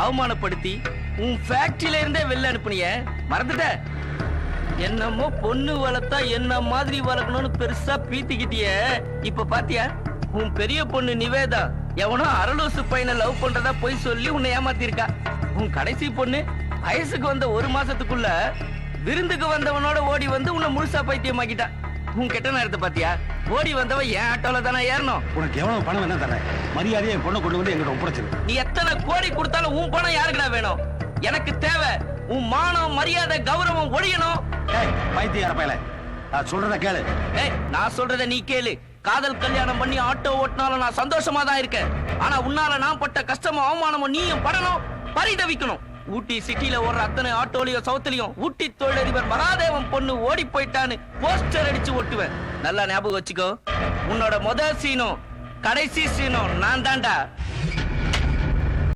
அவமானப்படுத்தி உன் ஃபேக்டரியில இருந்தே வெளில அனுப்புனிய மறந்துட்ட? என்னமோ பொண்ணு வளர்த்தா என்ன மாதிரி வளர்க்கணும்னு பெருசா பீத்திக்கிட்டிய. இப்ப பாத்தியா உன் பெரிய பொண்ணு நிவேதா எவனோ அரலூசு பையனை லவ் பண்றதா போய் சொல்லி உன்னை ஏமாத்திருக்கா. உன் கடைசி பொண்ணு வயசுக்கு வந்த 1 மாசத்துக்குள்ள விருந்துக்கு வந்தவனோட ஓடி வந்து உன்னை முழுசா பைத்தியமாக்கிட்டா. உன் கெட்ட நேரத்தை பாத்தியா? ஓடி வந்தவன் என் ஆட்டோல தானே ஏறணும். உனக்கு எவ்வளவு பணம் என்ன தரேன்? மரியாதையை என் பொண்ணை கொண்டு வந்து எங்கிட்ட ஒப்படைச்சிரு. நீ எத்தனை கோடி கொடுத்தாலும் உன் பணம் யாருக்குடா வேணும்? எனக்கு தேவை உன் மானம், மரியாதை, கௌரவம் ஒழியணும். பைத்தியார பயல, நான் சொல்றத கேளு. நான் சொல்றத நீ கேளு. காதல் கல்யாணம் பண்ணி ஆட்டோ ஓட்டினாலும் நான் சந்தோஷமா தான் இருக்கேன். ஆனா உன்னால நான் பட்ட கஷ்டமும் அவமானமும் நீயும் படணும், பரிதவிக்கணும். ஊட்டி சிட்டில ஓடுற அத்தனை ஆட்டோலயும் சவுத்துலயும் ஊட்டி தொழிலதிபர் மகாதேவன் பொண்ணு ஓடி போயிட்டான்னு போஸ்டர் அடிச்சு ஒட்டுவேன். நல்லா ஞாபகம் வச்சுக்கோ. உன்னோட முதல் சீனும் கடைசி சீனும் நான் தான்டா.